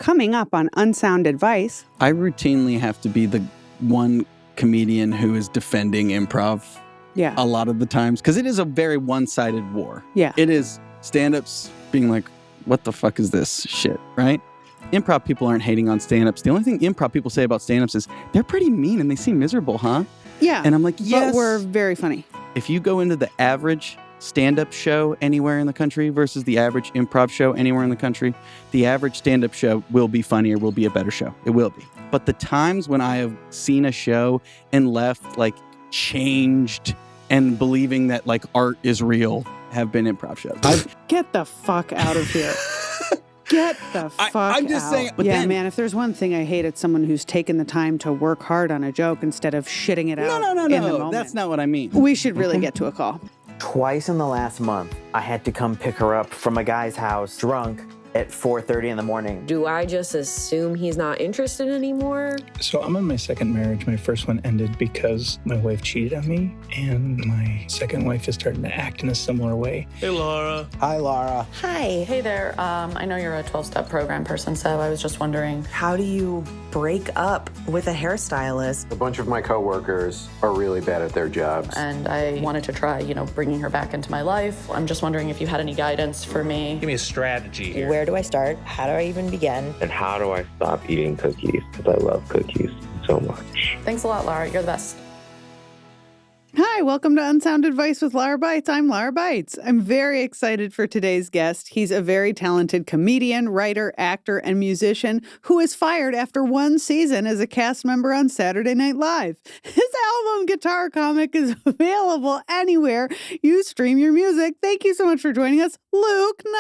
Coming up on Unsound Advice. I routinely have to be the one comedian who is defending improv a lot of the times because it is a very one-sided war. Yeah. It is stand-ups being like, what the fuck is this shit, right? Improv people aren't hating on stand-ups. The only thing improv people say about stand-ups is they're pretty mean and they seem miserable, huh? Yeah. And I'm like, yes. But we're very funny. If you go into the average stand-up show anywhere in the country versus the average improv show anywhere in the country, the average stand-up show will be funnier, will be a better show. It will be. But the times when I have seen a show and left like changed and believing that like art is real have been improv shows. Get the fuck out of here. Get the fuck out. I'm just saying. But yeah, man, if there's one thing I hate, it's someone who's taken the time to work hard on a joke instead of shitting it out in the moment. That's not what I mean. We should really get to a call. Twice in the last month, I had to come pick her up from a guy's house drunk at 4:30 in the morning. Do I just assume he's not interested anymore? So I'm in my second marriage. My first one ended because my wife cheated on me, and my second wife is starting to act in a similar way. Hey, Lara. Hi, Lara. Hi. Hey there. I know you're a 12-step program person, so I was just wondering, how do you break up with a hairstylist? A bunch of my coworkers are really bad at their jobs. And I wanted to try, bringing her back into my life. I'm just wondering if you had any guidance for me. Give me a strategy here. Where do I start? How do I even begin? And how do I stop eating cookies? Because I love cookies so much. Thanks a lot, Lara. You're the best. Hi, welcome to Unsound Advice with Lara Beitz. I'm Lara Beitz. I'm very excited for today's guest. He's a very talented comedian, writer, actor, and musician who was fired after one season as a cast member on Saturday Night Live. His album, Guitar Comic, is available anywhere you stream your music. Thank you so much for joining us, Luke Null.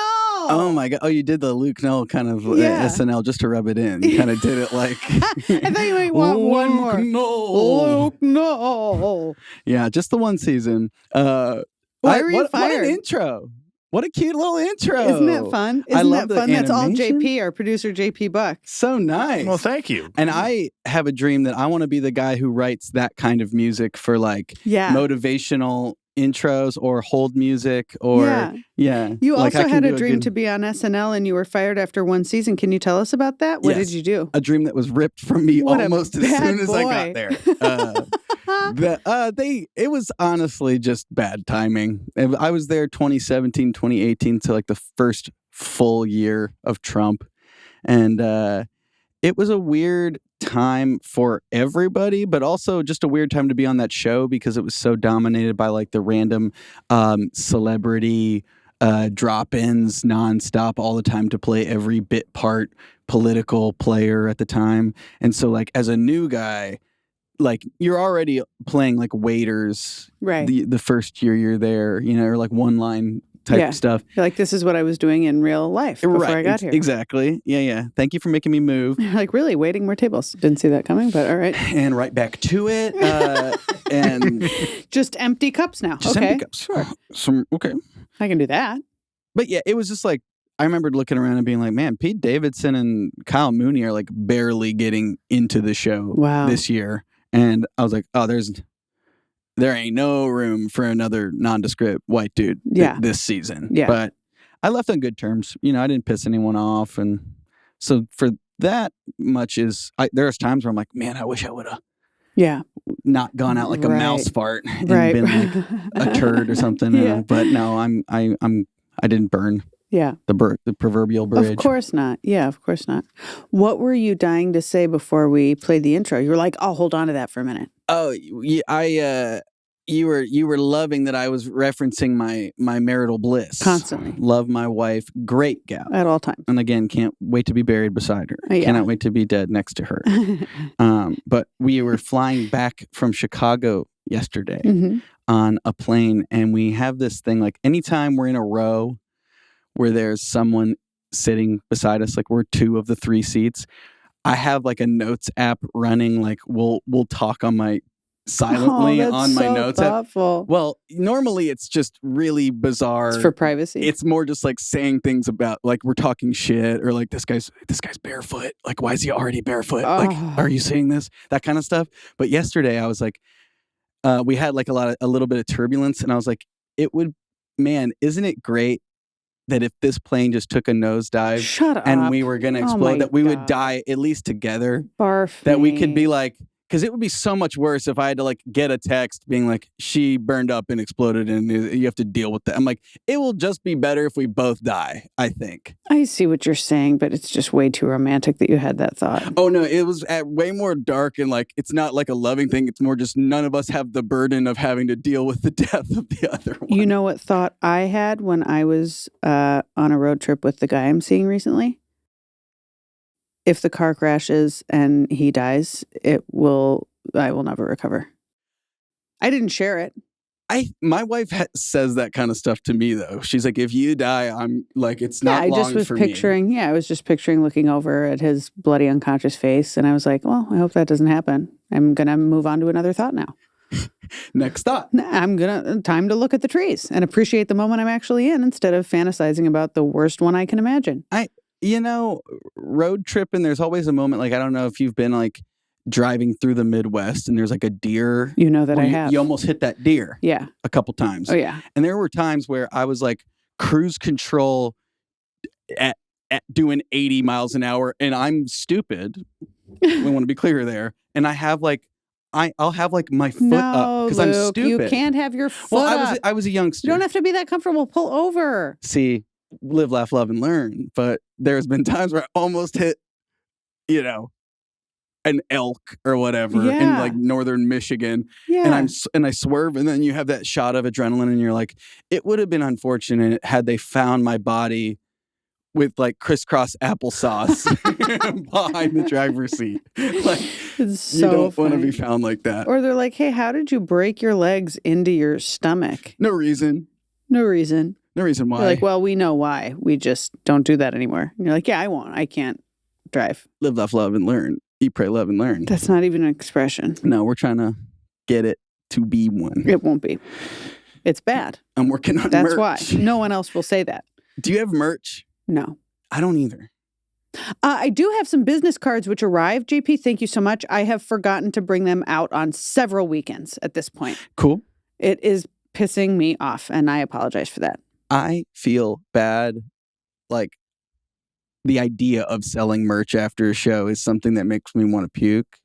Oh my God. Oh, you did the Luke Null kind of SNL just to rub it in. You kind of did it like... I thought you might want one more. Luke Null. Yeah, just the one season. Why were you fired? What an intro. What a cute little intro. Isn't that fun? I love that fun? the That's all animation. JP, our producer, JP Buck. So nice. Well, thank you. And I have a dream that I want to be the guy who writes that kind of music for like motivational intros or hold music or You like also had a dream to be on SNL and you were fired after one season. Can you tell us about that? What did you do? A dream that was ripped from me almost as soon as I got there. It was honestly just bad timing. I was there 2017, 2018 to like the first full year of Trump. And it was a weird time for everybody, but also just a weird time to be on that show because it was so dominated by like the random celebrity drop-ins nonstop all the time to play every bit part political player at the time. And so like as a new guy, like you're already playing like waiters the first year you're there, or like one line type stuff. You're like, this is what I was doing in real life before I got here. Exactly. Yeah. Thank you for making me move. You're like, really? Waiting more tables. Didn't see that coming, but all right. And right back to it. And just empty cups now. Just empty cups. Sure. Okay. I can do that. But yeah, it was just like, I remembered looking around and being like, man, Pete Davidson and Kyle Mooney are like barely getting into the show this year. And I was like, oh, there ain't no room for another nondescript white dude this season. Yeah. But I left on good terms. I didn't piss anyone off. And so for that much there's times where I'm like, man, I wish I would have not gone out like a mouse fart and been like a turd or something. But no, I didn't burn the proverbial bridge. Of course not. Yeah, of course not. What were you dying to say before we played the intro? You were like, I'll hold on to that for a minute. Oh, you were loving that I was referencing my marital bliss. Constantly. Love my wife. Great gal. At all times. And again, can't wait to be buried beside her. Cannot wait to be dead next to her. But we were flying back from Chicago yesterday on a plane, and we have this thing like anytime we're in a row where there's someone sitting beside us, like we're two of the three seats, I have like a notes app running, like we'll talk on my silently on my notes thoughtful. app. Well, normally it's just really bizarre. It's for privacy. It's more just like saying things about like we're talking shit or like this guy's barefoot. Like, why is he already barefoot? Like, are you seeing this? That kind of stuff. But yesterday I was like, we had like a little bit of turbulence, and I was like, isn't it great that if this plane just took a nosedive Shut up. and we were going to explode, that we would God. die at least together. Barf. That we could be like, because it would be so much worse if I had to like get a text being like, she burned up and exploded and you have to deal with that. I'm like, it will just be better if we both die, I think. I see what you're saying, but it's just way too romantic that you had that thought. Oh, no, it was way more dark and like, it's not like a loving thing. It's more just none of us have the burden of having to deal with the death of the other one. You know what thought I had when I was on a road trip with the guy I'm seeing recently? If the car crashes and he dies, I will never recover. I didn't share it. My wife says that kind of stuff to me, though. She's like, if you die, I'm like, it's not long for me. I was just picturing looking over at his bloody unconscious face. And I was like, well, I hope that doesn't happen. I'm going to move on to another thought now. Next thought. Time to look at the trees and appreciate the moment I'm actually in instead of fantasizing about the worst one I can imagine. Road tripping, there's always a moment, like, I don't know if you've been like driving through the Midwest and there's like a deer. You know that I have. You almost hit that deer. Yeah. A couple times. Oh, yeah. And there were times where I was like cruise control at doing 80 miles an hour and I'm stupid. We want to be clear there. And I have like, I'll have like my foot up because I'm stupid. You can't have your foot up. I was a youngster. You don't have to be that comfortable. Pull over. See, live, laugh, love, and learn. But there's been times where I almost hit, an elk or whatever in like northern Michigan. Yeah. And I swerve, and then you have that shot of adrenaline, and you're like, it would have been unfortunate had they found my body with like crisscross applesauce behind the driver's seat. Like, it's so you don't want to be found like that. Or they're like, hey, how did you break your legs into your stomach? No reason. No reason. No reason why. You're like, well, we know why. We just don't do that anymore. And you're like, yeah, I won't. I can't drive. Live, laugh, love, and learn. Eat, pray, love, and learn. That's not even an expression. No, we're trying to get it to be one. It won't be. It's bad. I'm working on That's merch. why. No one else will say that. Do you have merch? No. I don't either. I do have some business cards which arrived. JP, thank you so much. I have forgotten to bring them out on several weekends at this point. Cool. It is pissing me off, and I apologize for that. I feel bad. Like, the idea of selling merch after a show is something that makes me want to puke.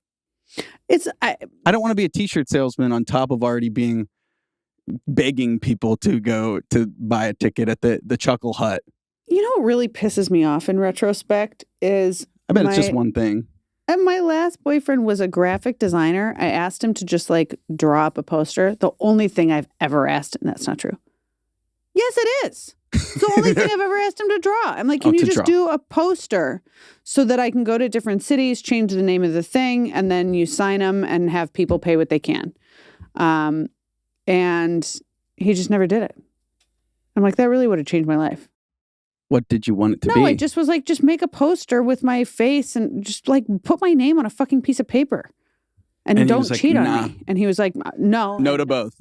I don't want to be a t-shirt salesman on top of already begging people to go to buy a ticket at the Chuckle Hut. You know what really pisses me off in retrospect is... I bet it's just one thing. And my last boyfriend was a graphic designer. I asked him to just like draw up a poster. The only thing I've ever asked, and that's not true. Yes, it is. It's the only thing I've ever asked him to draw. I'm like, can you just do a poster so that I can go to different cities, change the name of the thing, and then you sign them and have people pay what they can. And he just never did it. I'm like, that really would have changed my life. What did you want it to be? No, I just was like, just make a poster with my face and just like put my name on a fucking piece of paper. And don't cheat on me. And he was like, no. No to both.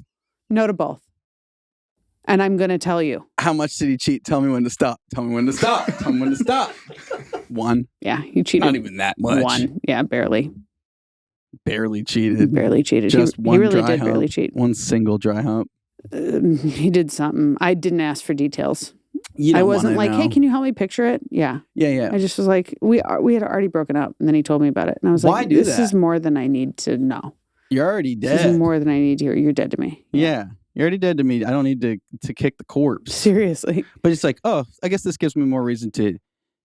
No to both. And I'm going to tell you. How much did he cheat? Tell me when to stop. Tell me when to stop. Tell me when to stop. One. Yeah, he cheated. Not even that much. One. Yeah, barely. Barely cheated. Barely cheated. Just one he really dry did hump. barely cheat. One single dry hump. He did something. I didn't ask for details. I wasn't like, hey, can you help me picture it? Yeah. Yeah. I just was like, we had already broken up. And then he told me about it. And I was like, this is more than I need to know. You're already dead. This is more than I need to hear. You're dead to me. Yeah. You're already dead to me. I don't need to kick the corpse. Seriously. But it's like, oh, I guess this gives me more reason to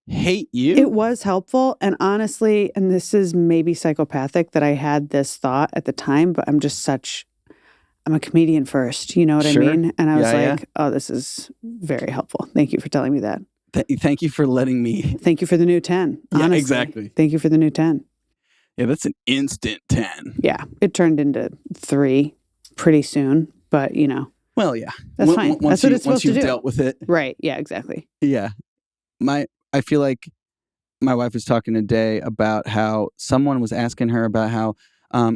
hate you. It was helpful. And honestly, and this is maybe psychopathic that I had this thought at the time, but I'm a comedian first. You know what I mean? And I was like, oh, this is very helpful. Thank you for telling me that. Thank you for letting me. Thank you for the new 10. Honestly. Yeah, exactly. Thank you for the new 10. Yeah, that's an instant 10. Yeah. It turned into 3 pretty soon. But, well, yeah, that's fine. That's what it's supposed to do. Once you've dealt with it, right? Yeah, exactly. Yeah, I feel like my wife was talking today about how someone was asking her about how,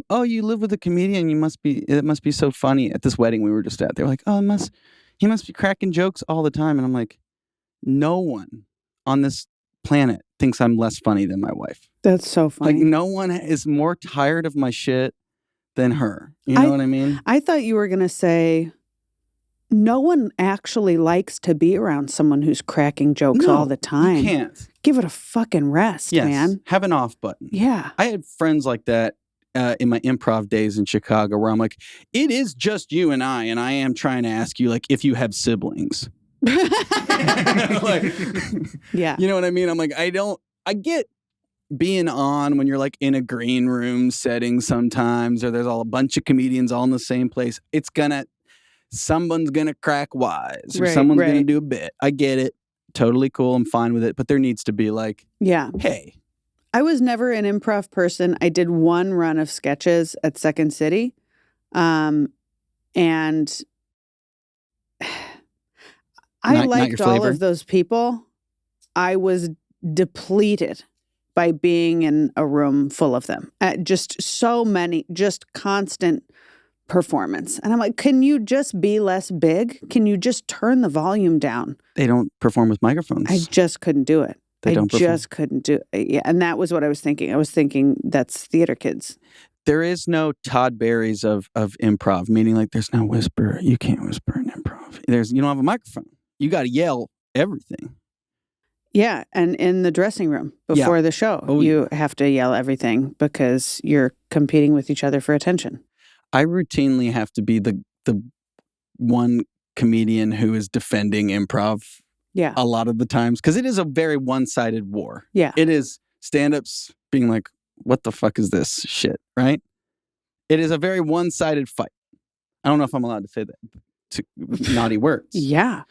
oh, you live with a comedian. It must be so funny at this wedding we were just at. They're like, oh, he must be cracking jokes all the time. And I'm like, no one on this planet thinks I'm less funny than my wife. That's so funny. Like, no one is more tired of my shit than her. You know what I mean? I thought you were going to say no one actually likes to be around someone who's cracking jokes all the time. You can't. Give it a fucking rest, man. Have an off button. Yeah. I had friends like that in my improv days in Chicago where I'm like, it is just you and I am trying to ask you, like, if you have siblings. Like, yeah. You know what I mean? I'm like, I get being on when you're like in a green room setting sometimes, or there's a bunch of comedians all in the same place. Someone's gonna crack wise, or someone's gonna do a bit. I get it. Totally cool. I'm fine with it. But there needs to be like, hey. I was never an improv person. I did one run of sketches at Second City. And I liked all of those people. I was depleted by being in a room full of them. Just so many, just constant performance. And I'm like, can you just be less big? Can you just turn the volume down? They don't perform with microphones. I just couldn't do it. Couldn't do it. Yeah. And that was what I was thinking. I was thinking that's theater kids. There is no Todd Barry's of improv, meaning like there's no whisper. You can't whisper in improv. You don't have a microphone. You got to yell everything. Yeah. And in the dressing room before the show, you have to yell everything because you're competing with each other for attention. I routinely have to be the one comedian who is defending improv. Yeah. A lot of the times, because it is a very one-sided war. Yeah. It is stand-ups being like, what the fuck is this shit, right? It is a very one-sided fight. I don't know if I'm allowed to say that. Naughty words. Yeah.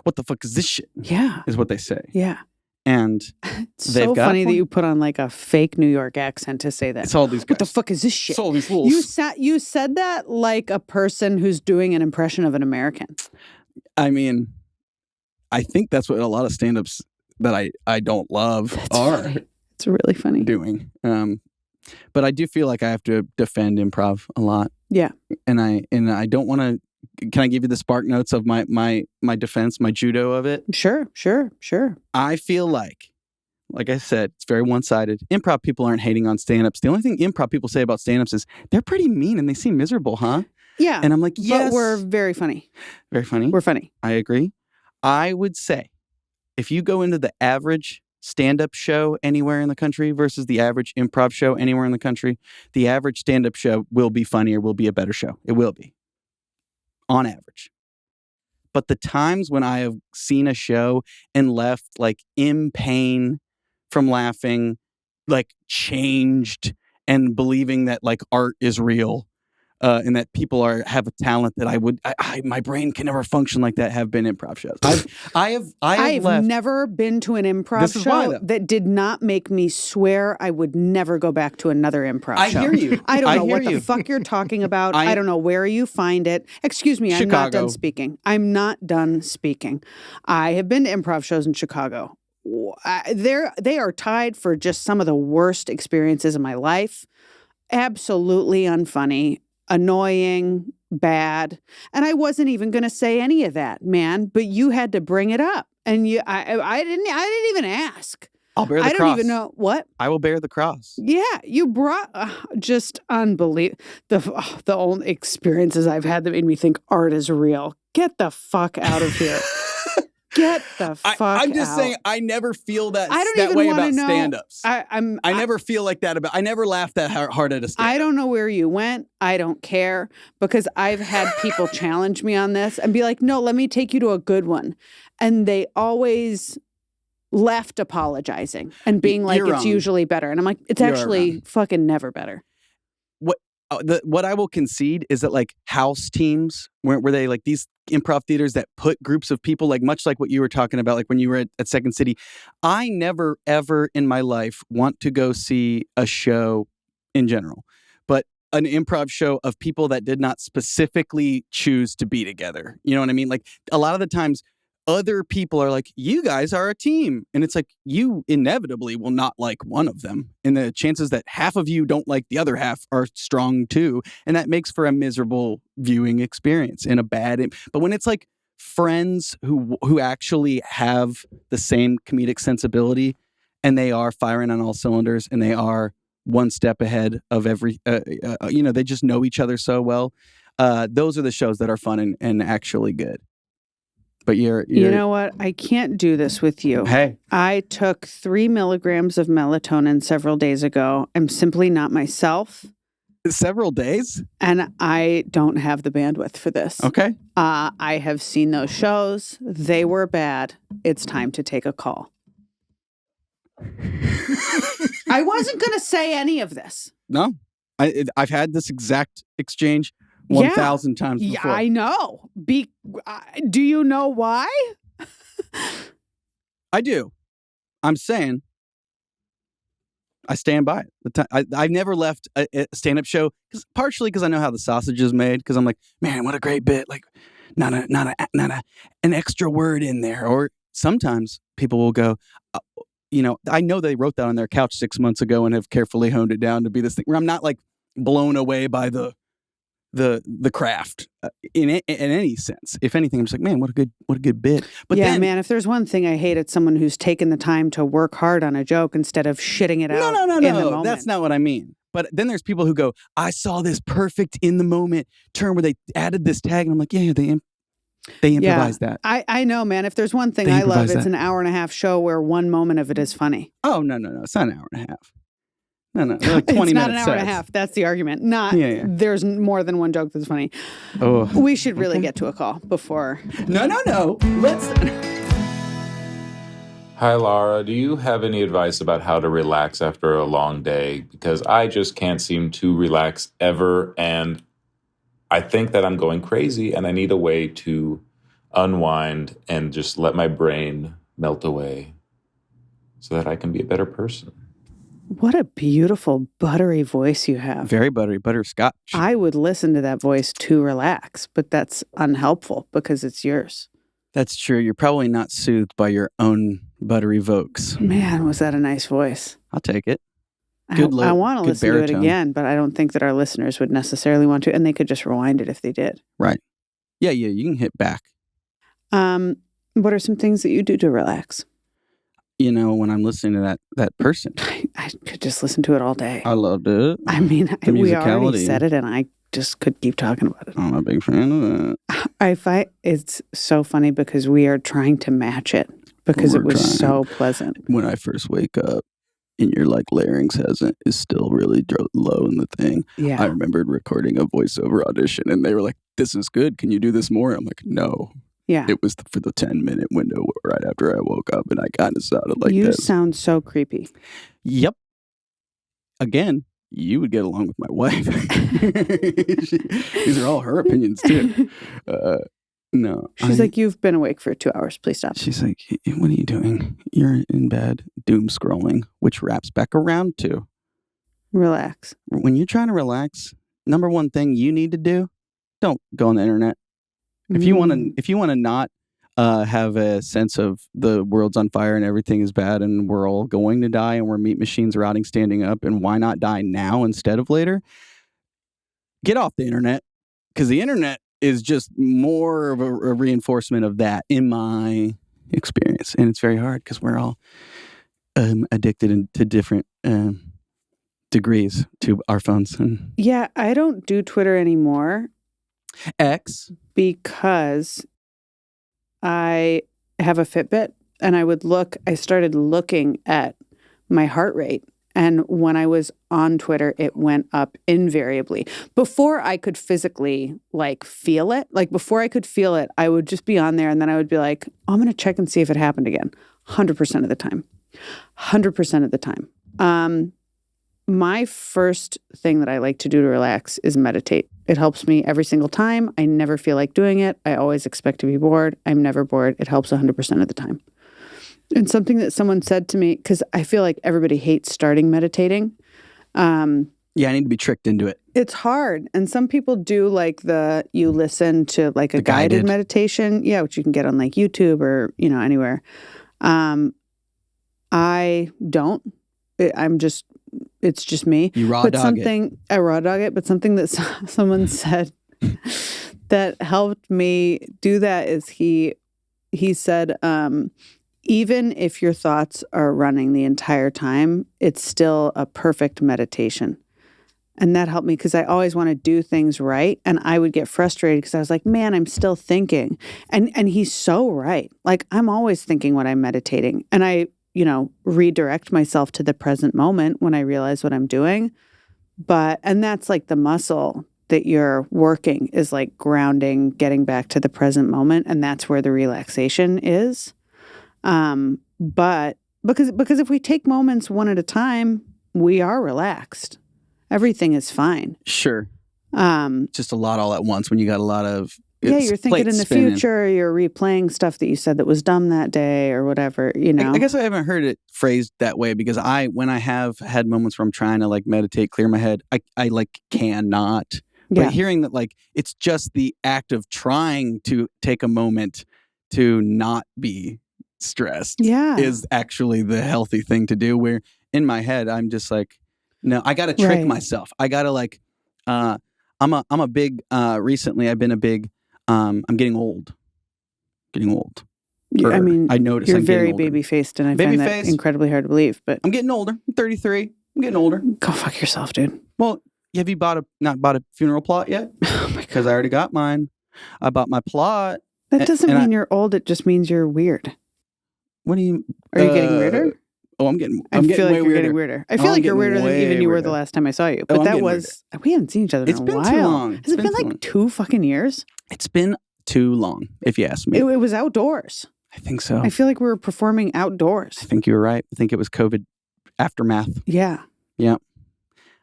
What the fuck is this shit? Yeah. Is what they say. Yeah. And it's so funny that you put on like a fake New York accent to say that. It's all these guys. What the fuck is this shit? It's all these fools. You said that like a person who's doing an impression of an American. I mean, I think that's what a lot of stand-ups that I don't love are. Funny. It's really funny. Doing. But I do feel like I have to defend improv a lot. Yeah. And I don't want to. Can I give you the spark notes of my defense, my judo of it? Sure. I feel like I said, it's very one-sided. Improv people aren't hating on stand-ups. The only thing improv people say about stand-ups is they're pretty mean and they seem miserable, huh? Yeah. And I'm like, yes. But we're very funny. Very funny. We're funny. I agree. I would say if you go into the average stand-up show anywhere in the country versus the average improv show anywhere in the country, the average stand-up show will be funnier, will be a better show. It will be. On average. But the times when I have seen a show and left like in pain from laughing, like changed and believing that like art is real and that people have a talent that my brain can never function like that, have been improv shows. I've never been to an improv show that did not make me swear I would never go back to another improv show. I hear you. I don't know what the fuck you're talking about. I don't know where you find it. Excuse me, I'm not done speaking. I have been to improv shows in Chicago. They are tied for just some of the worst experiences of my life. Absolutely unfunny. Annoying, bad. And I wasn't even going to say any of that, man, but you had to bring it up. And I didn't even ask. I'll bear the cross. I don't even know what. I will bear the cross. Yeah, you brought just unbelievable. The only experiences I've had that made me think art is real. Get the fuck out of here. Get the fuck out. I'm just saying, I never feel that even way wanna about know. stand-ups. I never feel like that I never laugh that hard at a stand-up. I don't know where you went. I don't care, because I've had people challenge me on this and be like, no, let me take you to a good one. And they always left apologizing and being like, it's usually better. And I'm like, it's actually fucking never better. What I will concede is that like house teams, were they like these improv theaters that put groups of people, like much like what you were talking about, like when you were at Second City. I never, ever in my life want to go see a show in general, but an improv show of people that did not specifically choose to be together. You know what I mean? Like a lot of the times other people are like, you guys are a team. And it's like, you inevitably will not like one of them. And the chances that half of you don't like the other half are strong too. And that makes for a miserable viewing experience and but when it's like friends who actually have the same comedic sensibility and they are firing on all cylinders and they are one step ahead of every, they just know each other so well. those are the shows that are fun and actually good. But you're you know what? I can't do this with you. Hey. I took 3 milligrams of melatonin several days ago. I'm simply not myself. Several days? And I don't have the bandwidth for this. Okay. I have seen those shows. They were bad. It's time to take a call. I wasn't going to say any of this. No. I've had this exact exchange 1,000 times before. Yeah, I know. Do you know why? I do. I'm saying I stand by it. I've never left a stand-up show, partially because I know how the sausage is made, because I'm like, man, what a great bit. Like, not an extra word in there. Or sometimes people will go, I know they wrote that on their couch 6 months ago and have carefully honed it down to be this thing where I'm not like blown away by the craft in any sense. If anything, I'm just like, man, what a good bit. But yeah, man, if there's one thing I hate, it's someone who's taken the time to work hard on a joke instead of shitting it out. No. In the moment. That's not what I mean. But then there's people who go, I saw this perfect in the moment turn where they added this tag, and I'm like, yeah, they improvised that. I know, man. If there's one thing I love, it's an hour and a half show where one moment of it is funny. Oh, no. It's not an hour and a half. No, like 20 it's not an minutes hour and a half. That's the argument. There's more than one joke that's funny. Oh, we should really get to a call before. No. Let's. Hi, Lara. Do you have any advice about how to relax after a long day? Because I just can't seem to relax ever, and I think that I'm going crazy, and I need a way to unwind and just let my brain melt away so that I can be a better person. What a beautiful, buttery voice you have. Very buttery, butterscotch. I would listen to that voice to relax, but that's unhelpful because it's yours. That's true. You're probably not soothed by your own buttery vocals. Man, was that a nice voice. I'll take it. I want to listen to it again, but I don't think that our listeners would necessarily want to, and they could just rewind it if they did. Right. Yeah, you can hit back. What are some things that you do to relax? When I'm listening to that person. I could just listen to it all day. I loved it. I mean, we already said it, and I just could keep talking about it. I'm a big fan of it. I find it's so funny because we are trying to match it because it was so pleasant. When I first wake up and your larynx is still really low in the thing. Yeah. I remembered recording a voiceover audition, and they were like, "This is good. Can you do this more?" I'm like, "No." Yeah. It was for the 10-minute window right after I woke up, and I kind of sounded like this. You sound so creepy. Yep. Again, you would get along with my wife. These are all her opinions, too. No. She's like, you've been awake for 2 hours. Please stop. She's like, what are you doing? You're in bed, doom scrolling, which wraps back around to relax. When you're trying to relax, number one thing you need to do, don't go on the internet. If you want to not have a sense of the world's on fire and everything is bad and we're all going to die and we're meat machines rotting standing up, and why not die now instead of later? Get off the internet, because the internet is just more of a reinforcement of that in my experience, and it's very hard because we're all addicted to different degrees to our phones. Yeah, I don't do Twitter anymore. X. Because I have a Fitbit, and I started looking at my heart rate. And when I was on Twitter, it went up invariably. Before I could physically feel it, I would just be on there, and then I would be like, oh, I'm going to check and see if it happened again. 100% of the time. 100% of the time. My first thing that I like to do to relax is meditate. It helps me every single time. I never feel like doing it. I always expect to be bored. I'm never bored. It helps 100% of the time. And something that someone said to me, because I feel like everybody hates starting meditating. Yeah, I need to be tricked into it. It's hard. And some people do you listen to a guided meditation. Yeah, which you can get on YouTube or, anywhere. I don't. It's just me. You raw dog it. I raw dog it, but something that someone said that helped me do that is he said, even if your thoughts are running the entire time, it's still a perfect meditation. And that helped me because I always want to do things right. And I would get frustrated because I was like, man, I'm still thinking. And he's so right. Like, I'm always thinking when I'm meditating. And I, redirect myself to the present moment when I realize what I'm doing. And that's like the muscle that you're working is like grounding, getting back to the present moment. And that's where the relaxation is. But because if we take moments one at a time, we are relaxed. Everything is fine. Sure. Just a lot all at once when you got a lot of you're thinking in the future, you're replaying stuff that you said that was dumb that day or whatever, I guess I haven't heard it phrased that way because when I have had moments where I'm trying to like meditate, clear my head, I like cannot. But hearing that like it's just the act of trying to take a moment to not be stressed is actually the healthy thing to do, where in my head I'm just like, no, I got to trick myself. I got to like, I'm a big, recently I've been a big, I'm getting old. I noticed you're I'm very getting older. baby-faced and I find that incredibly hard to believe, but I'm getting older. I'm 33. I'm getting older. Go fuck yourself, dude. Well, have you not bought a funeral plot yet? Oh my God. Because I already got mine. I bought my plot. That doesn't mean you're old. It just means you're weird. What do you? Are you getting weirder? Oh, I'm getting. I feel like you're weirder. getting weirder. I feel like you're weirder than even you were the last time I saw you. But that was we haven't seen each other in a while. It's been too long. Has it been like 2 fucking years? It's been too long, if you ask me. It was outdoors. I think so. I feel like we were performing outdoors. I think you were right. I think it was COVID aftermath. Yeah. Yeah.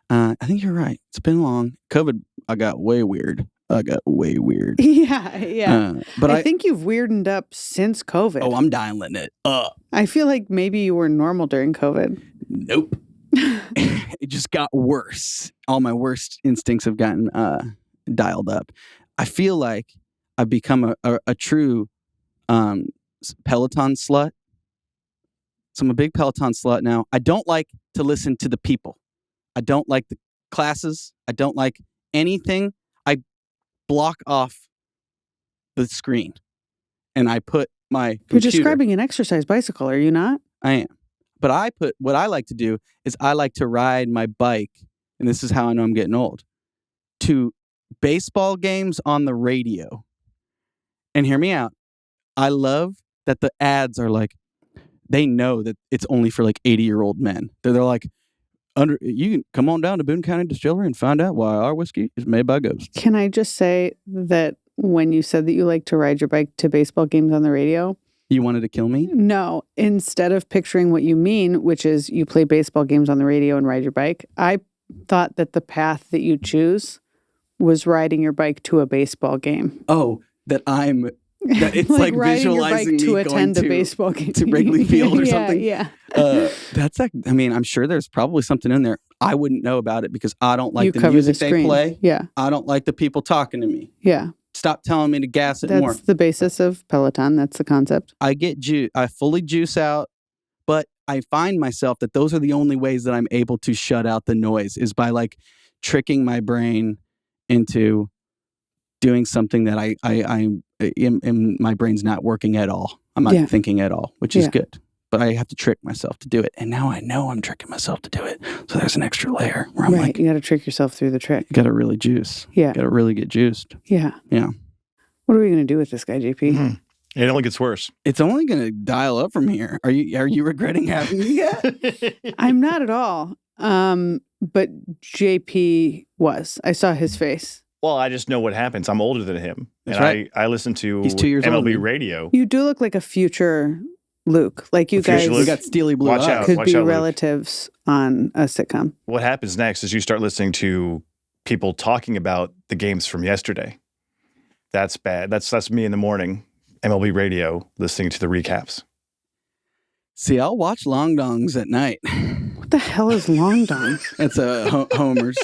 I think you're right. It's been long. COVID, I got way weird. Yeah. But I think you've weirded up since COVID. Oh, I'm dialing it up. I feel like maybe you were normal during COVID. Nope. It just got worse. All my worst instincts have gotten dialed up. I feel like I've become a true Peloton slut. So I'm a big Peloton slut now. I don't like to listen to the people. I don't like the classes. I don't like anything. I block off the screen and I put my computer. You're describing an exercise bicycle, are you not? I am. But what I like to do is I like to ride my bike, and this is how I know I'm getting old, to baseball games on the radio. And hear me out. I love that the ads are like, they know that it's only for like 80-year-old men. They're like, you can come on down to Boone County Distillery and find out why our whiskey is made by ghosts. Can I just say that when you said that you like to ride your bike to baseball games on the radio? You wanted to kill me? No. Instead of picturing what you mean, which is you play baseball games on the radio and ride your bike, I thought that the path that you choose was riding your bike to a baseball game. Oh, that it's like visualizing to attend a baseball game to Wrigley Field or something. Yeah. That's like, I mean, I'm sure there's probably something in there. I wouldn't know about it because I don't like the music they play. Yeah. I don't like the people talking to me. Yeah. Stop telling me to gas it more. That's the basis of Peloton. That's the concept. I fully juice out, but I find myself that those are the only ways that I'm able to shut out the noise is by like tricking my brain into doing something that my brain's not working at all. I'm not thinking at all, which is good. But I have to trick myself to do it. And now I know I'm tricking myself to do it. So there's an extra layer where I'm like, you got to trick yourself through the trick. You got to really juice. Yeah. Got to really get juiced. Yeah. Yeah. What are we going to do with this guy, JP? Mm-hmm. It only gets worse. It's only going to dial up from here. Are you regretting having me yet? I'm not at all. But JP was. I saw his face. Well, I just know what happens. I'm older than him. That's and right. I listen to He's 2 years MLB older. radio. You do look like a future Luke. Like you guys got steely blue eyes. Could be relatives on a sitcom. What happens next is you start listening to people talking about the games from yesterday. That's bad. That's me in the morning, MLB radio, listening to the recaps. See, I'll watch Long Dongs at night. What the hell is Long Dongs? It's a Homer's.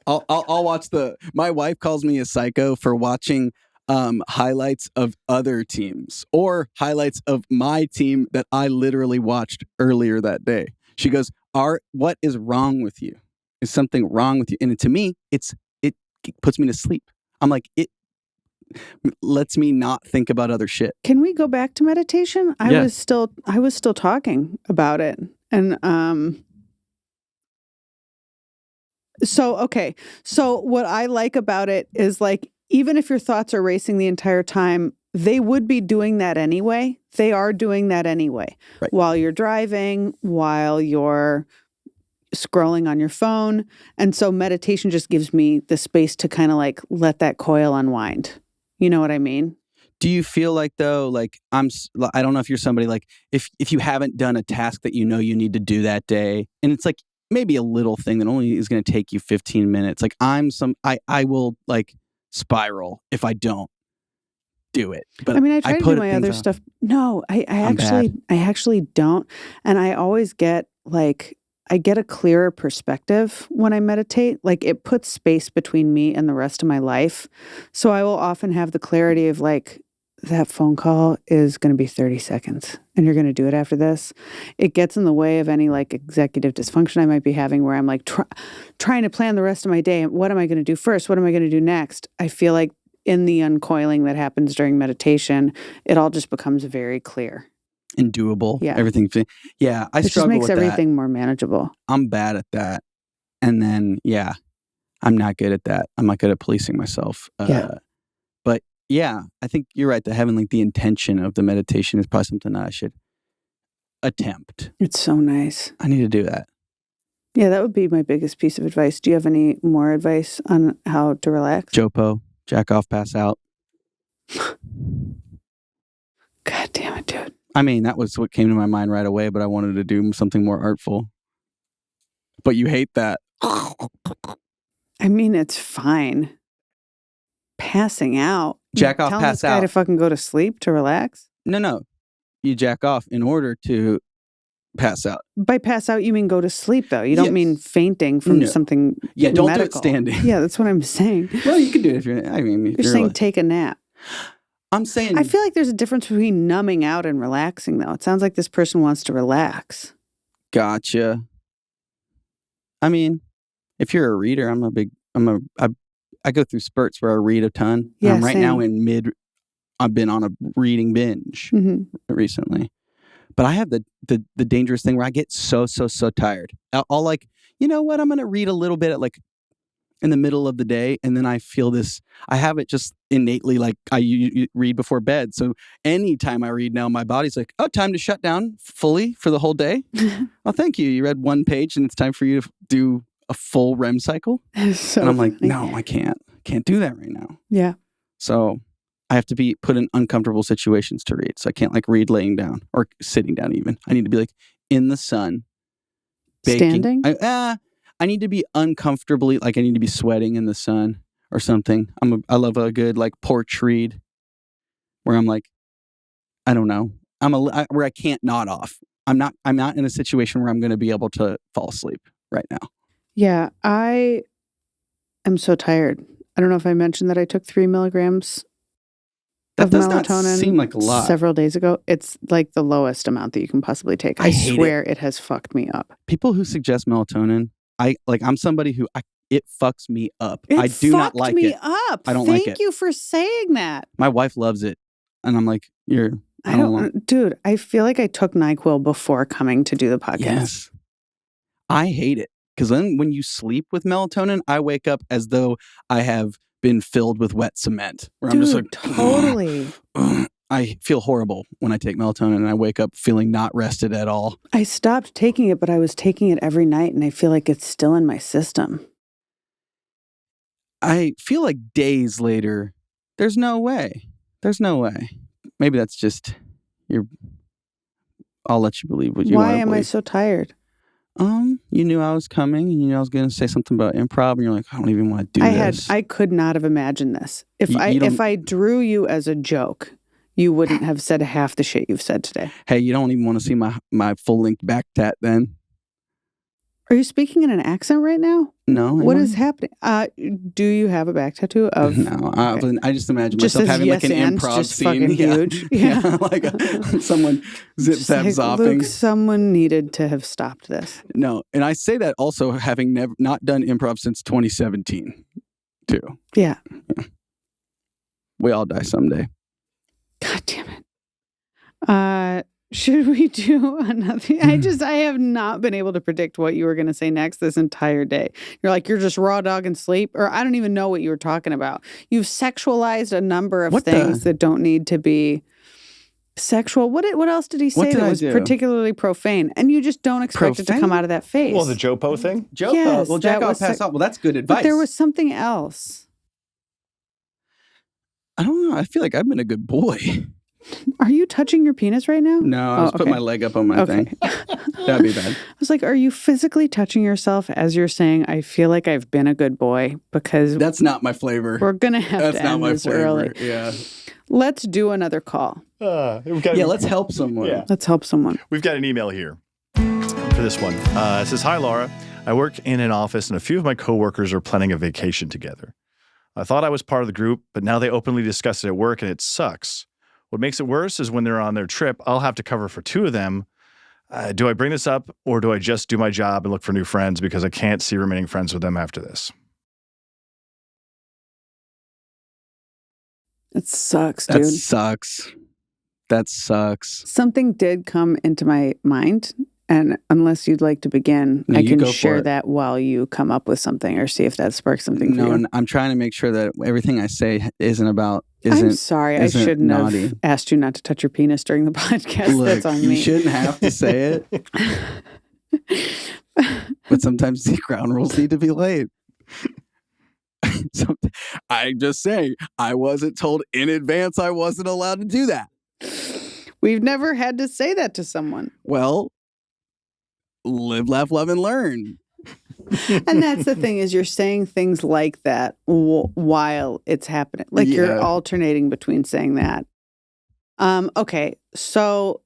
I'll watch my wife calls me a psycho for watching highlights of other teams or highlights of my team that I literally watched earlier that day. She goes, what is wrong with you? Is something wrong with you? And to me, it puts me to sleep. I'm like, it lets me not think about other shit. Can we go back to meditation? I was still talking about it. And okay. So what I like about it is like, even if your thoughts are racing the entire time, they would be doing that anyway. They are doing that anyway. Right. While you're driving, while you're scrolling on your phone. And so meditation just gives me the space to kind of like let that coil unwind. You know what I mean? Do you feel like, though, like I don't know if you're somebody like if you haven't done a task that you know you need to do that day, and it's like maybe a little thing that only is going to take you 15 minutes. Like I will like spiral if I don't do it. But I mean, I try to do my other stuff. No, I actually don't. And I always get like, I get a clearer perspective when I meditate. Like it puts space between me and the rest of my life. So I will often have the clarity of like, that phone call is going to be 30 seconds and you're going to do it after this. It gets in the way of any like executive dysfunction I might be having where I'm like trying to plan the rest of my day. What am I going to do first? What am I going to do next? I feel like in the uncoiling that happens during meditation, it all just becomes very clear. And doable. Yeah. Everything. Yeah. I struggle with that. It just makes everything more manageable. I'm bad at that. And then, I'm not good at that. I'm not good at policing myself. But yeah, I think you're right. That having like the intention of the meditation is probably something that I should attempt. It's so nice. I need to do that. Yeah, that would be my biggest piece of advice. Do you have any more advice on how to relax? Jopo, jack off, pass out. God damn it, dude. I mean, that was what came to my mind right away, but I wanted to do something more artful. But you hate that. I mean, it's fine. Passing out. Jack off, pass out. Telling this guy to fucking go to sleep to relax? No. You jack off in order to pass out. By pass out, you mean go to sleep, though. You don't mean fainting from something don't medical. do it standing. Yeah, that's what I'm saying. Well, you can do it if you're, you're saying take a nap. I'm saying... I feel like there's a difference between numbing out and relaxing, though. It sounds like this person wants to relax. Gotcha. I mean, if you're a reader, I go through spurts where I read a ton. Yeah, I'm right now I've been on a reading binge recently. But I have the dangerous thing where I get so tired. I'll like, you know what? I'm going to read a little bit at like in the middle of the day. And then I feel this, I have it just innately like you read before bed. So anytime I read now, my body's like, oh, time to shut down fully for the whole day. Oh, thank you. You read one page and it's time for you to do a full REM cycle. So and I'm like, no, I can't do that right now. Yeah. So I have to be put in uncomfortable situations to read. So I can't like read laying down or sitting down even. I need to be like in the sun. Baking. Standing? I need to be uncomfortably, like I need to be sweating in the sun or something. I love a good like porch read where I'm like, I don't know. Where I can't nod off. I'm not in a situation where I'm going to be able to fall asleep right now. Yeah, I am so tired. I don't know if I mentioned that I took 3 milligrams that of does melatonin not seem like a lot. Several days ago. It's like the lowest amount that you can possibly take. I swear it has fucked me up. People who suggest melatonin, I'm somebody who it fucks me up. I do not like it. It fucked me up. I don't like it. Thank you for saying that. My wife loves it. And I'm like, dude, I feel like I took NyQuil before coming to do the podcast. Yes. I hate it. Because then when you sleep with melatonin, I wake up as though I have been filled with wet cement. Where I'm just like, totally. I feel horrible when I take melatonin and I wake up feeling not rested at all. I stopped taking it, but I was taking it every night and I feel like it's still in my system. I feel like days later, there's no way. Maybe that's just I'll let you believe what you want to believe. Why am I so tired? You knew I was coming and you knew I was going to say something about improv and you're like, I don't even want to do this. I could not have imagined this. If I drew you as a joke, you wouldn't have said half the shit you've said today. Hey, you don't even want to see my full-length back tat then? Are you speaking in an accent right now? No. What is happening? Do you have a back tattoo of? No. Okay. I just imagine myself having like an improv scene. Huge. Yeah. Like someone zip-zap-zopping. Luke, someone needed to have stopped this. No. And I say that also having not done improv since 2017 too. Yeah. We all die someday. God damn it. Should we do another? I have not been able to predict what you were going to say next this entire day. You're like, you're just raw dog and sleep, or I don't even know what you were talking about. You've sexualized a number of things that don't need to be sexual. What else did he say that was particularly profane? And you just don't expect it to come out of that face. Well, the Jopo thing? Jopo. Yes, well, jack off, pass off. Well, that's good advice. But there was something else. I don't know. I feel like I've been a good boy. Are you touching your penis right now? No, I was putting my leg up on my thing. That'd be bad. I was like, are you physically touching yourself as you're saying, I feel like I've been a good boy? Because that's not my flavor. We're going to have to end this early. Yeah. Let's do another call. Let's help someone. Yeah. Let's help someone. We've got an email here for this one. It says, "Hi, Lara. I work in an office and a few of my coworkers are planning a vacation together. I thought I was part of the group, but now they openly discuss it at work and it sucks. What makes it worse is when they're on their trip, I'll have to cover for two of them. Do I bring this up or do I just do my job and look for new friends because I can't see remaining friends with them after this?" It sucks, dude. That sucks. Something did come into my mind, and unless you'd like to begin, I can share that while you come up with something or see if that sparks something for you. No, I'm trying to make sure that everything I say I'm sorry. I shouldn't have asked you not to touch your penis during the podcast. Look, that's on me. You shouldn't have to say it. But sometimes the ground rules need to be laid. I'm just saying, I wasn't told in advance I wasn't allowed to do that. We've never had to say that to someone. Well, live, laugh, love, and learn. And that's the thing, is you're saying things like that while it's happening. Like you're alternating between saying that. Okay, so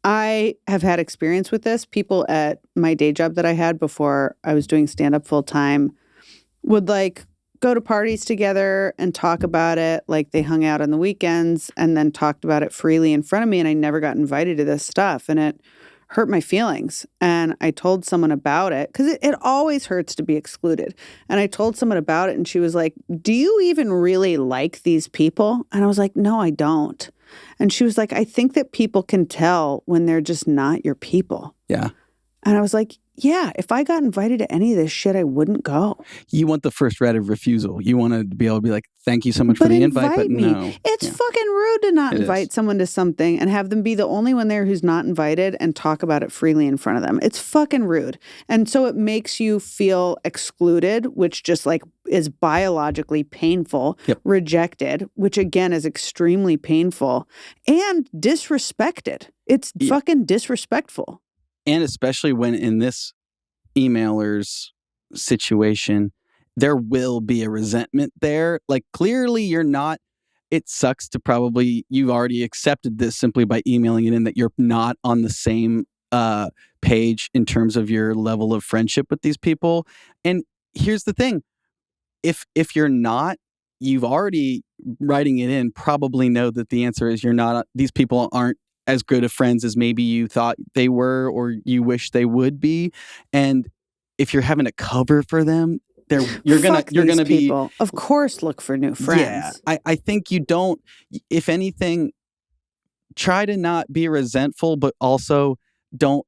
I have had experience with this. People at my day job that I had before I was doing stand-up full-time would like go to parties together and talk about it. Like they hung out on the weekends and then talked about it freely in front of me, and I never got invited to this stuff. And it hurt my feelings. And I told someone about it because it always hurts to be excluded. And I told someone about it and she was like, "Do you even really like these people?" And I was like, "No, I don't." And she was like, "I think that people can tell when they're just not your people." Yeah. And I was like, yeah, if I got invited to any of this shit, I wouldn't go. You want the first right of refusal. You want to be able to be like, "Thank you so much for the invite, but no." It's fucking rude to not invite someone to something and have them be the only one there who's not invited and talk about it freely in front of them. It's fucking rude. And so it makes you feel excluded, which just like is biologically painful, rejected, which again is extremely painful, and disrespected. It's fucking disrespectful. And especially when in this emailer's situation, there will be a resentment there. Like clearly you're not, it sucks to probably, you've already accepted this simply by emailing it in that you're not on the same page in terms of your level of friendship with these people. And here's the thing, if you're not, you've already writing it in, probably know that the answer is you're not, these people aren't as good of friends as maybe you thought they were or you wish they would be. And if you're having to cover for them, you're gonna be, of course, look for new friends. Yeah, I think you don't, if anything, try to not be resentful, but also don't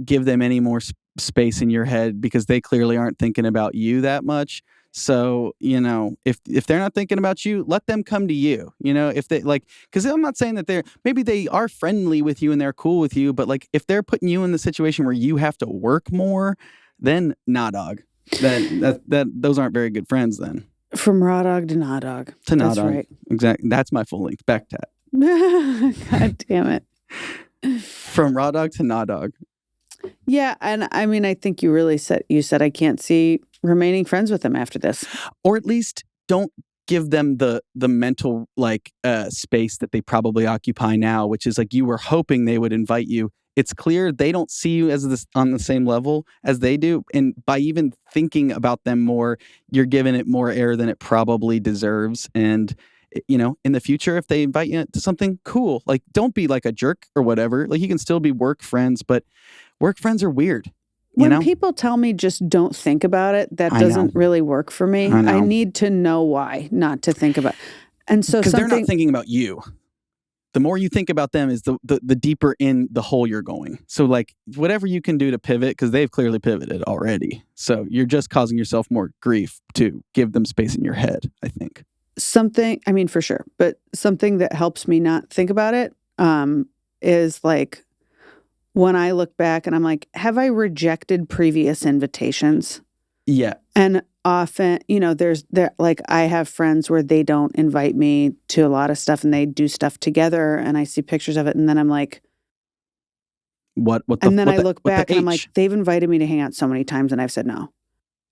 give them any more space in your head because they clearly aren't thinking about you that much. So, you know, if they're not thinking about you, let them come to you, you know, if they like, because I'm not saying that maybe they are friendly with you and they're cool with you, but like if they're putting you in the situation where you have to work more, then nah, dog. Those aren't very good friends then. From raw dog to nah dog. To nah That's dog. Right. Exactly. That's my full length back tat. God damn it. From raw dog to nah dog. Yeah, and I mean, I think you said I can't see remaining friends with them after this. Or at least don't give them the mental like space that they probably occupy now, which is like you were hoping they would invite you. It's clear they don't see you as on the same level as they do. And by even thinking about them more, you're giving it more air than it probably deserves. And, you know, in the future, if they invite you to something, cool. Like, don't be like a jerk or whatever. Like, you can still be work friends, but work friends are weird. When people tell me just don't think about it, that doesn't really work for me. I need to know why not to think about it. And so because they're not thinking about you. the more you think about them is the deeper in the hole you're going. So like whatever you can do to pivot, because they've clearly pivoted already. So you're just causing yourself more grief to give them space in your head, I think. For sure. But something that helps me not think about it is like when I look back and I'm like, have I rejected previous invitations? Yeah. And often, like I have friends where they don't invite me to a lot of stuff and they do stuff together and I see pictures of it and then I'm like, I look back and I'm like, they've invited me to hang out so many times and I've said no.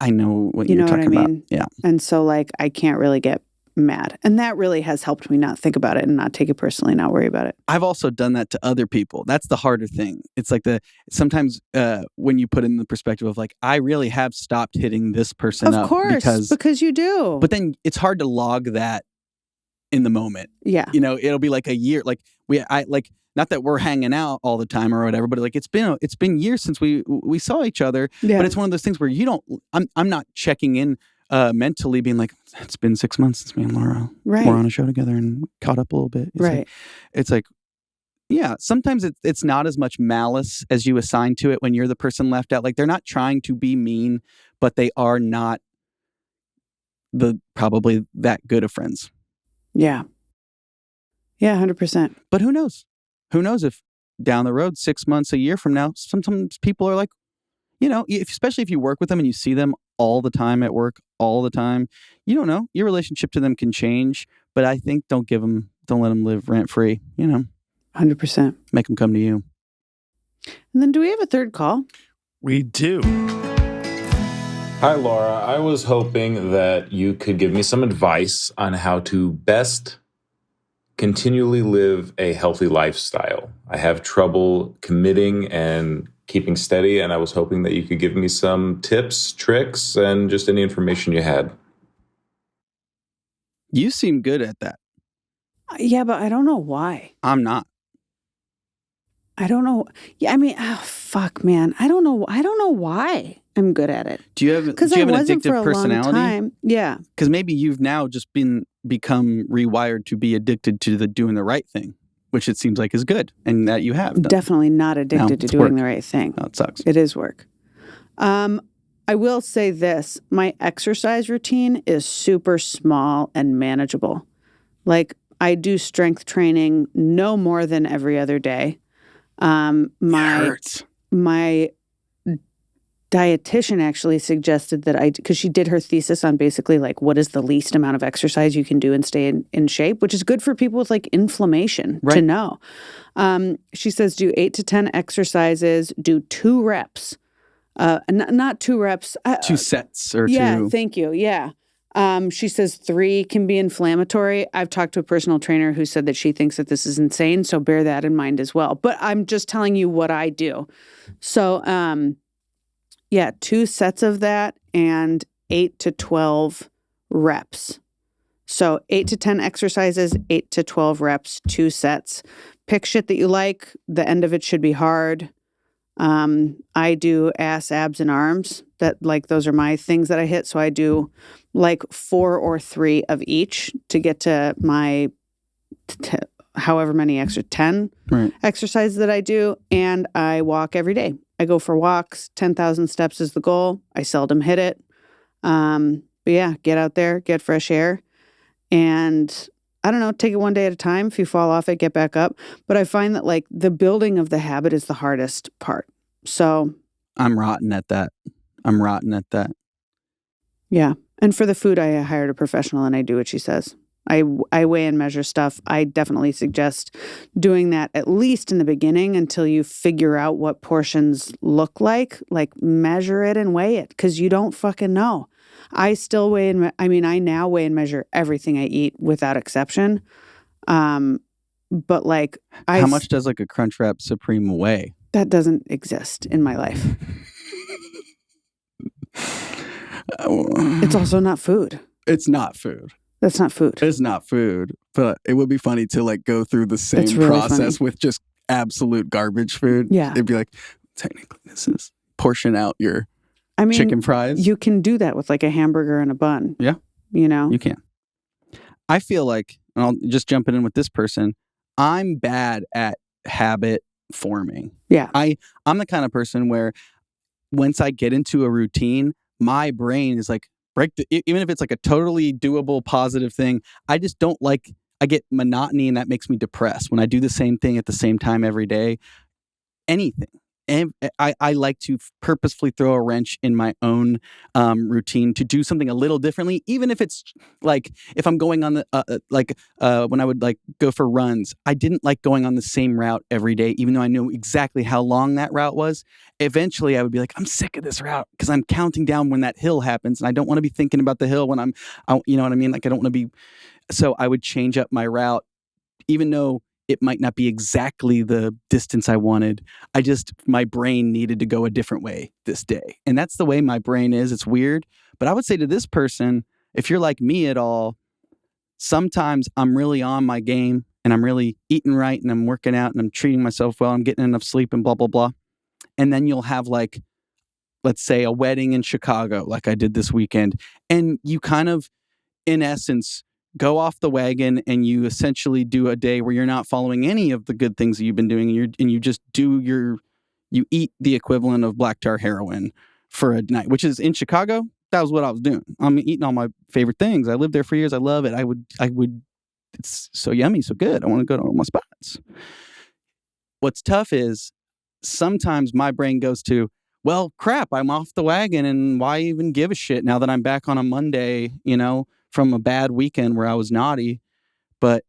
I know what you're talking about. Yeah. And so like, I can't really get mad. And that really has helped me not think about it and not take it personally, not worry about it. I've also done that to other people. That's the harder thing. It's like sometimes when you put in the perspective of like, I really have stopped hitting this person up. Of course, because you do. But then it's hard to log that in the moment. Yeah. It'll be like a year. Like not that we're hanging out all the time or whatever, but like it's been years since we saw each other. Yeah. But it's one of those things where I'm not checking in mentally being like, it's been 6 months since me and Laura were on a show together and caught up a little bit. It's like, yeah, sometimes it's not as much malice as you assign to it when you're the person left out. Like they're not trying to be mean, but they are not probably that good of friends. Yeah. Yeah, 100%. But who knows? Who knows if down the road, 6 months, a year from now, sometimes people are like, especially if you work with them and you see them all the time at work, all the time, you don't know. Your relationship to them can change, but I think don't let them live rent free, 100%. Make them come to you. And then do we have a third call? We do. Hi, Laura. I was hoping that you could give me some advice on how to best continually live a healthy lifestyle. I have trouble committing and keeping steady, and I was hoping that you could give me some tips, tricks, and just any information you had. You seem good at that. Yeah, but I don't know why. I'm not. I don't know. Yeah, fuck, man. I don't know why I'm good at it. Do you have an addictive personality? Yeah. Because maybe you've now just become rewired to be addicted to doing the right thing, which it seems like is good, and that you have. Definitely not addicted to doing the right thing. No, it sucks. It is work. I will say this. My exercise routine is super small and manageable. Like, I do strength training no more than every other day. My dietitian actually suggested that because she did her thesis on basically like what is the least amount of exercise you can do and stay in shape, which is good for people with like inflammation to know. She says do 8 to 10 exercises, do 2 reps, not 2 reps. 2 sets or 2. Yeah, thank you. Yeah. She says 3 can be inflammatory. I've talked to a personal trainer who said that she thinks that this is insane, so bear that in mind as well. But I'm just telling you what I do. So, 2 sets of that and 8 to 12 reps. So 8 to 10 exercises, 8 to 12 reps, 2 sets. Pick shit that you like. The end of it should be hard. I do ass, abs, and arms. Those are my things that I hit. So I do like 4 or 3 of each to get to my however many 10 exercises that I do. And I walk every day. I go for walks. 10,000 steps is the goal. I seldom hit it. But yeah, get out there, get fresh air. And I don't know, take it one day at a time. If you fall off it, get back up. But I find that like the building of the habit is the hardest part. So I'm rotten at that. Yeah. And for the food, I hired a professional and I do what she says. I weigh and measure stuff. I definitely suggest doing that at least in the beginning until you figure out what portions look like measure it and weigh it because you don't fucking know. I still weigh I now weigh and measure everything I eat without exception. But like how much does like a Crunchwrap Supreme weigh? That doesn't exist in my life. It's also not food. It's not food. That's not food. It's not food, but it would be funny to like go through the same process with just absolute garbage food. Yeah. It'd be like, technically this is portion out your chicken fries. You can do that with like a hamburger and a bun. Yeah. You know? You can. I feel like, and I'll just jump in with this person, I'm bad at habit forming. Yeah. I'm the kind of person where once I get into a routine, my brain is like, even if it's like a totally doable, positive thing, I just don't like, I get monotony and that makes me depressed when I do the same thing at the same time every day. Anything. And I like to purposefully throw a wrench in my own routine to do something a little differently, even if it's like if I'm going on the when I would like go for runs, I didn't like going on the same route every day, even though I knew exactly how long that route was. Eventually, I would be like, I'm sick of this route because I'm counting down when that hill happens, and I don't want to be thinking about the hill when I'm, you know what I mean? Like I don't want to be. So I would change up my route, even though it might not be exactly the distance I wanted. My brain needed to go a different way this day. And that's the way my brain is. It's weird. But I would say to this person, if you're like me at all, sometimes I'm really on my game and I'm really eating right and I'm working out and I'm treating myself well. I'm getting enough sleep and blah, blah, blah. And then you'll have like, let's say a wedding in Chicago, like I did this weekend. And you kind of, in essence, go off the wagon and you essentially do a day where you're not following any of the good things that you've been doing and you just you eat the equivalent of black tar heroin for a night, which is in Chicago. That was what I was doing. I'm eating all my favorite things. I lived there for years. I love it. I would, it's so yummy, so good. I want to go to all my spots. What's tough is sometimes my brain goes to, well, crap, I'm off the wagon and why even give a shit now that I'm back on a Monday, from a bad weekend where I was naughty. But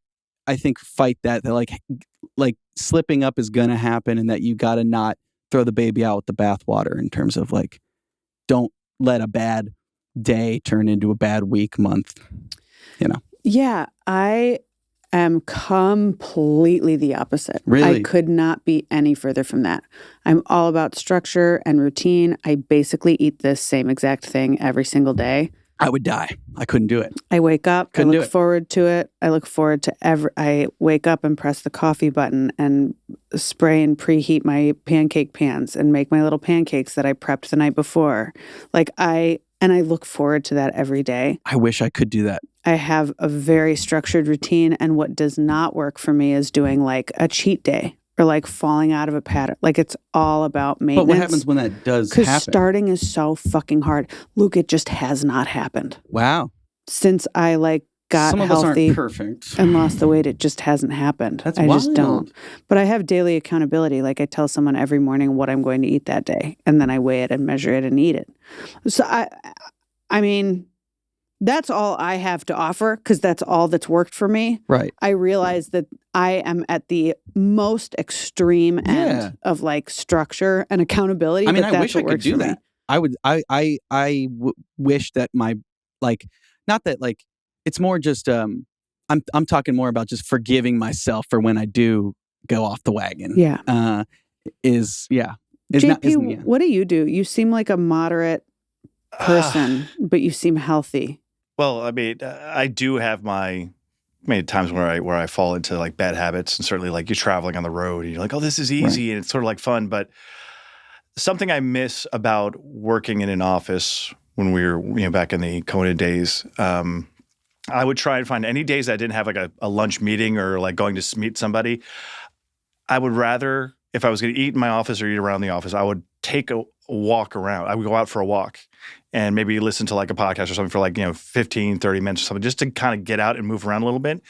I think fight that like slipping up is going to happen and that you got to not throw the baby out with the bathwater in terms of like, don't let a bad day turn into a bad week, month, Yeah, I am completely the opposite. Really? I could not be any further from that. I'm all about structure and routine. I basically eat the same exact thing every single day. I would die. I couldn't do it. I wake up, I look forward to it. I look forward to I wake up and press the coffee button and spray and preheat my pancake pans and make my little pancakes that I prepped the night before. I look forward to that every day. I wish I could do that. I have a very structured routine, and what does not work for me is doing like a cheat day or like falling out of a pattern. Like it's all about maintenance. But what happens when that does happen? Because starting is so fucking hard. Luke, it just has not happened. Wow. Since I got Some of healthy us aren't perfect. and lost the weight, it just hasn't happened. That's I wild. just don't. But I have daily accountability. Like I tell someone every morning what I'm going to eat that day, and then I weigh it and measure it and eat it. So I mean, that's all I have to offer because that's all that's worked for me. Right. I realize that I am at the most extreme end of like structure and accountability. I mean, but I wish I could do that. I wish that my not that it's more just I'm talking more about just forgiving myself for when I do go off the wagon. Yeah. JP, what do? You seem like a moderate person, but you seem healthy. Well, I mean, I do have times where I fall into like bad habits, and certainly like you're traveling on the road and you're like, oh, this is easy, and it's sort of like fun. But something I miss about working in an office when we were back in the COVID days, I would try and find any days I didn't have like a lunch meeting or like going to meet somebody. I would rather, if I was going to eat in my office or eat around the office, I would take a walk around. I would go out for a walk and maybe listen to like a podcast or something for like, 15, 30 minutes or something, just to kind of get out and move around a little bit.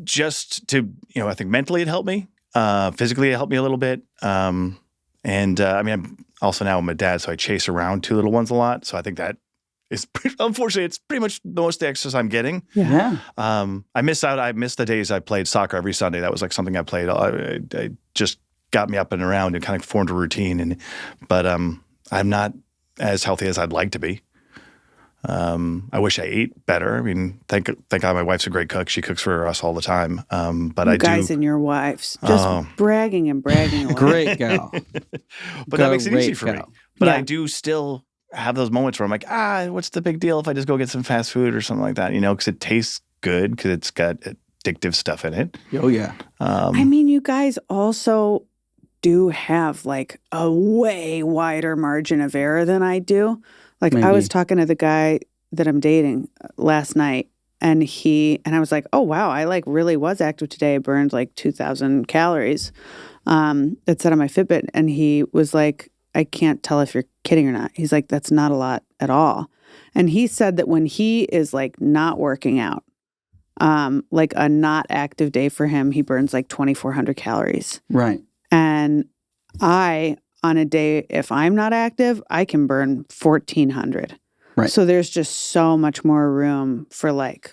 Just to, I think mentally it helped me. Physically it helped me a little bit. I mean, I'm a dad, so I chase around two little ones a lot. So I think that is, unfortunately, it's pretty much the most exercise I'm getting. Yeah. I miss the days I played soccer every Sunday. That was like something I played. I just got me up and around and kind of formed a routine. But I'm not as healthy as I'd like to be. I wish I ate better. I mean, thank God my wife's a great cook. She cooks for us all the time. But you guys and your wives just bragging and bragging away. Great gal. But that makes it easy for me. But I do still have those moments where I'm like, what's the big deal if I just go get some fast food or something like that? Because it tastes good because it's got addictive stuff in it. Oh yeah. I mean, you guys also do have like a way wider margin of error than I do. Like maybe. I was talking to the guy that I'm dating last night, and I was like, oh, wow, I like really was active today. I burned like 2,000 calories. It said on my Fitbit. And he was like, I can't tell if you're kidding or not. He's like, that's not a lot at all. And he said that when he is like not working out, like a not active day for him, he burns like 2,400 calories. Right. And on a day, if I'm not active, I can burn 1,400. Right. So there's just so much more room for like.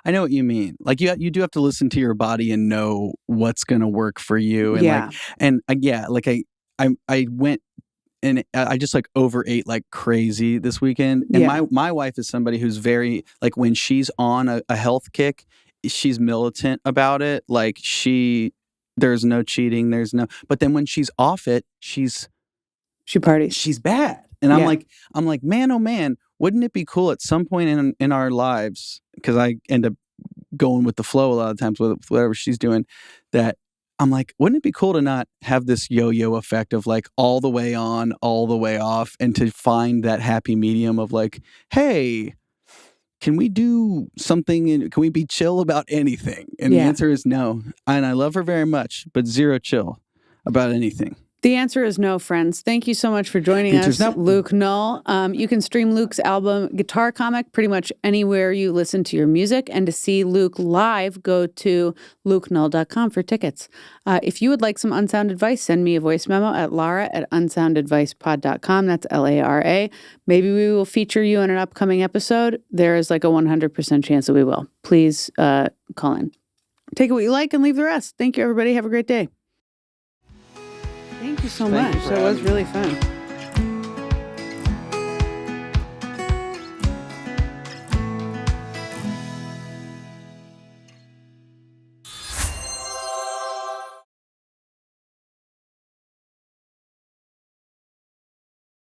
I know what you mean. Like you do have to listen to your body and know what's going to work for you. And I went and I just like overate like crazy this weekend. And my wife is somebody who's very like when she's on a health kick, she's militant about it. Like there's no cheating. But then when she's off it, she parties. She's bad. And I'm like, man, oh man, wouldn't it be cool at some point in our lives? Because I end up going with the flow a lot of times with whatever she's doing. That I'm like, wouldn't it be cool to not have this yo-yo effect of like all the way on, all the way off, and to find that happy medium of like, hey, can we do something? Can we be chill about anything? And the answer is no. And I love her very much, but zero chill about anything. The answer is no, friends. Thank you so much for joining us, Luke Null. You can stream Luke's album Guitar Comic pretty much anywhere you listen to your music. And to see Luke live, go to lukenull.com for tickets. If you would like some Unsound advice, send me a voice memo at lara@unsoundadvicepod.com. That's Lara. Maybe we will feature you in an upcoming episode. There is like a 100% chance that we will. Please call in. Take what you like and leave the rest. Thank you, everybody. Have a great day. Thank you so much. That was really fun.